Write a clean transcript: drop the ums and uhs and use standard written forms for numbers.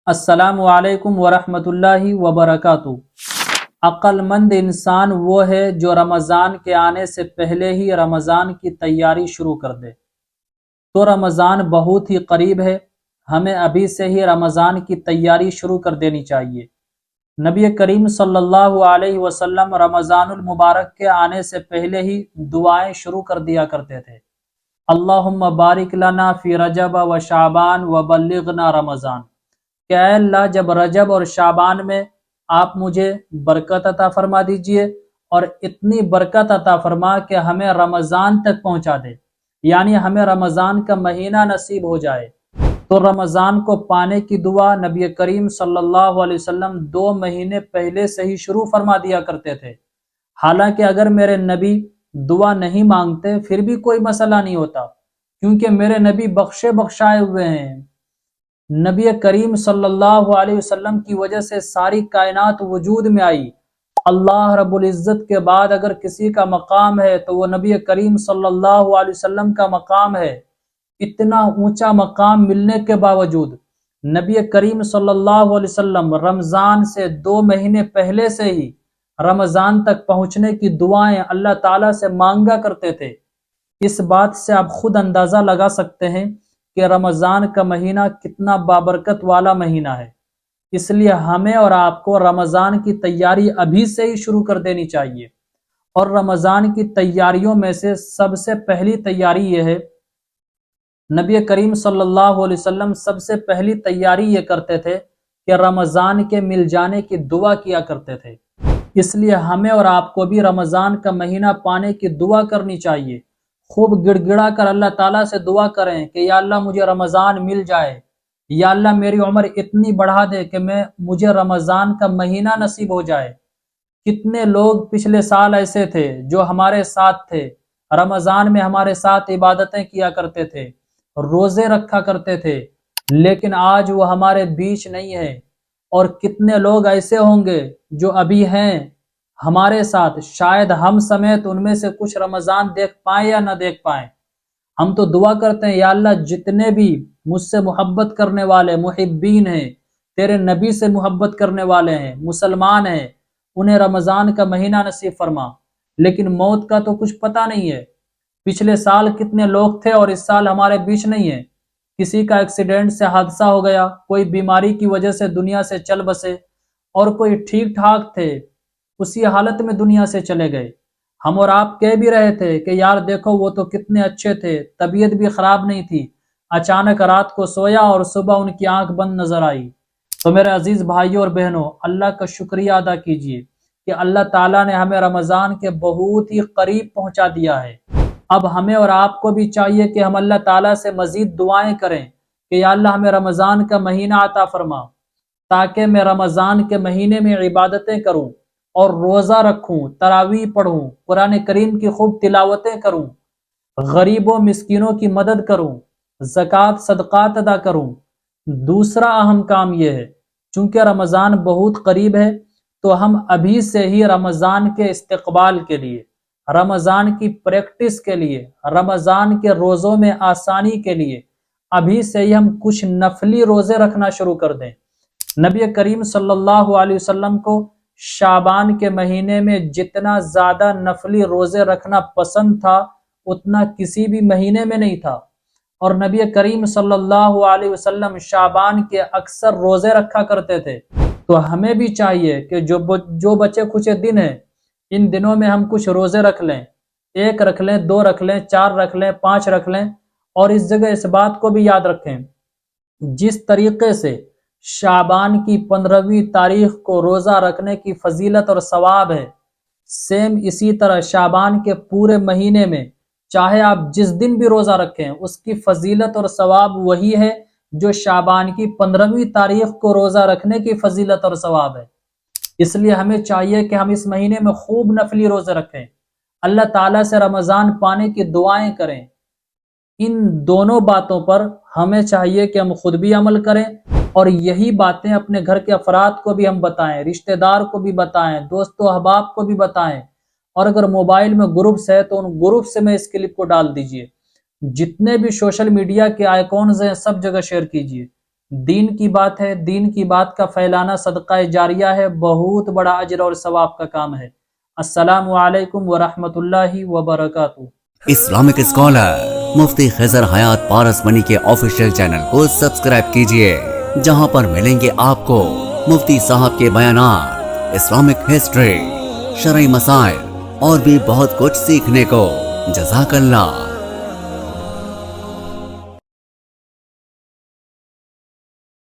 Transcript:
السلام علیکم ورحمۃ اللہ وبرکاتہ۔ عقل مند انسان وہ ہے جو رمضان کے آنے سے پہلے ہی رمضان کی تیاری شروع کر دے۔ تو رمضان بہت ہی قریب ہے، ہمیں ابھی سے ہی رمضان کی تیاری شروع کر دینی چاہیے۔ نبی کریم صلی اللہ علیہ وسلم رمضان المبارک کے آنے سے پہلے ہی دعائیں شروع کر دیا کرتے تھے۔ اللہم بارک لنا فی رجب و شعبان و بلغنا رمضان، کہ اے اللہ جب رجب اور شعبان میں آپ مجھے برکت عطا فرما دیجئے اور اتنی برکت عطا فرما کہ ہمیں رمضان تک پہنچا دے، یعنی ہمیں رمضان کا مہینہ نصیب ہو جائے۔ تو رمضان کو پانے کی دعا نبی کریم صلی اللہ علیہ وسلم 2 مہینے پہلے سے ہی شروع فرما دیا کرتے تھے۔ حالانکہ اگر میرے نبی دعا نہیں مانگتے پھر بھی کوئی مسئلہ نہیں ہوتا، کیونکہ میرے نبی بخشے بخشائے ہوئے ہیں۔ نبی کریم صلی اللہ علیہ وسلم کی وجہ سے ساری کائنات وجود میں آئی۔ اللہ رب العزت کے بعد اگر کسی کا مقام ہے تو وہ نبی کریم صلی اللہ علیہ وسلم کا مقام ہے۔ اتنا اونچا مقام ملنے کے باوجود نبی کریم صلی اللہ علیہ وسلم رمضان سے 2 مہینے پہلے سے ہی رمضان تک پہنچنے کی دعائیں اللہ تعالیٰ سے مانگا کرتے تھے۔ اس بات سے آپ خود اندازہ لگا سکتے ہیں کہ رمضان کا مہینہ کتنا بابرکت والا مہینہ ہے۔ اس لیے ہمیں اور آپ کو رمضان کی تیاری ابھی سے ہی شروع کر دینی چاہیے۔ اور رمضان کی تیاریوں میں سے سب سے پہلی تیاری یہ ہے، نبی کریم صلی اللہ علیہ وسلم سب سے پہلی تیاری یہ کرتے تھے کہ رمضان کے مل جانے کی دعا کیا کرتے تھے۔ اس لیے ہمیں اور آپ کو بھی رمضان کا مہینہ پانے کی دعا کرنی چاہیے۔ خوب گڑ گڑا کر اللہ تعالیٰ سے دعا کریں کہ یا اللہ مجھے رمضان مل جائے، یا اللہ میری عمر اتنی بڑھا دے کہ مجھے رمضان کا مہینہ نصیب ہو جائے۔ کتنے لوگ پچھلے سال ایسے تھے جو ہمارے ساتھ تھے، رمضان میں ہمارے ساتھ عبادتیں کیا کرتے تھے، روزے رکھا کرتے تھے، لیکن آج وہ ہمارے بیچ نہیں ہے۔ اور کتنے لوگ ایسے ہوں گے جو ابھی ہیں ہمارے ساتھ، شاید ہم سمیت ان میں سے کچھ رمضان دیکھ پائیں یا نہ دیکھ پائیں۔ ہم تو دعا کرتے ہیں یا اللہ جتنے بھی مجھ سے محبت کرنے والے محبین ہیں، تیرے نبی سے محبت کرنے والے ہیں، مسلمان ہیں، انہیں رمضان کا مہینہ نصیب فرما۔ لیکن موت کا تو کچھ پتہ نہیں ہے۔ پچھلے سال کتنے لوگ تھے اور اس سال ہمارے بیچ نہیں ہیں۔ کسی کا ایکسیڈنٹ سے حادثہ ہو گیا، کوئی بیماری کی وجہ سے دنیا سے چل بسے، اور کوئی ٹھیک ٹھاک تھے اسی حالت میں دنیا سے چلے گئے۔ ہم اور آپ کہہ بھی رہے تھے کہ یار دیکھو وہ تو کتنے اچھے تھے، طبیعت بھی خراب نہیں تھی، اچانک رات کو سویا اور صبح ان کی آنکھ بند نظر آئی۔ تو میرے عزیز بھائیوں اور بہنوں، اللہ کا شکریہ ادا کیجئے کہ اللہ تعالیٰ نے ہمیں رمضان کے بہت ہی قریب پہنچا دیا ہے۔ اب ہمیں اور آپ کو بھی چاہیے کہ ہم اللہ تعالیٰ سے مزید دعائیں کریں کہ یا اللہ ہمیں رمضان کا مہینہ عطا فرما، تاکہ میں رمضان کے مہینے میں عبادتیں کروں اور روزہ رکھوں، تراویح پڑھوں، قرآن کریم کی خوب تلاوتیں کروں، غریبوں مسکینوں کی مدد کروں، زکوٰۃ صدقات ادا کروں۔ دوسرا اہم کام یہ ہے، چونکہ رمضان بہت قریب ہے تو ہم ابھی سے ہی رمضان کے استقبال کے لیے، رمضان کی پریکٹس کے لیے، رمضان کے روزوں میں آسانی کے لیے ابھی سے ہی ہم کچھ نفلی روزے رکھنا شروع کر دیں۔ نبی کریم صلی اللہ علیہ وسلم کو شعبان کے مہینے میں جتنا زیادہ نفلی روزے رکھنا پسند تھا اتنا کسی بھی مہینے میں نہیں تھا، اور نبی کریم صلی اللہ علیہ وسلم شعبان کے اکثر روزے رکھا کرتے تھے۔ تو ہمیں بھی چاہیے کہ جو بچے کچھ دن ہیں ان دنوں میں ہم کچھ روزے رکھ لیں، 1 رکھ لیں، 2 رکھ لیں، 4 رکھ لیں، 5 رکھ لیں، اور اس جگہ اس بات کو بھی یاد رکھیں جس طریقے سے شعبان کی 15ویں تاریخ کو روزہ رکھنے کی فضیلت اور ثواب ہے، سیم اسی طرح شعبان کے پورے مہینے میں چاہے آپ جس دن بھی روزہ رکھیں اس کی فضیلت اور ثواب وہی ہے جو شعبان کی 15ویں تاریخ کو روزہ رکھنے کی فضیلت اور ثواب ہے۔ اس لیے ہمیں چاہیے کہ ہم اس مہینے میں خوب نفلی روزے رکھیں، اللہ تعالیٰ سے رمضان پانے کی دعائیں کریں۔ ان دونوں باتوں پر ہمیں چاہیے کہ ہم خود بھی عمل کریں، اور یہی باتیں اپنے گھر کے افراد کو بھی ہم بتائیں، رشتہ دار کو بھی بتائیں، دوست و احباب کو بھی بتائیں، اور اگر موبائل میں گروپس ہے تو ان گروپ سے میں اس کلپ کو ڈال دیجئے۔ جتنے بھی سوشل میڈیا کے آئیکونز ہیں سب جگہ شیئر کیجئے۔ دین کی بات ہے، دین کی بات کا پھیلانا صدقہ جاریہ ہے، بہت بڑا اجر اور ثواب کا کام ہے۔ السلام علیکم ورحمۃ اللہ وبرکاتہ۔ اسلامک اسکالر مفتی خضر حیات پارس منی کے آفیشیل چینل کو سبسکرائب کیجئے، جہاں پر ملیں گے آپ کو مفتی صاحب کے بیانات، اسلامک ہسٹری، شرعی مسائل اور بھی بہت کچھ سیکھنے کو۔ جزاک اللہ۔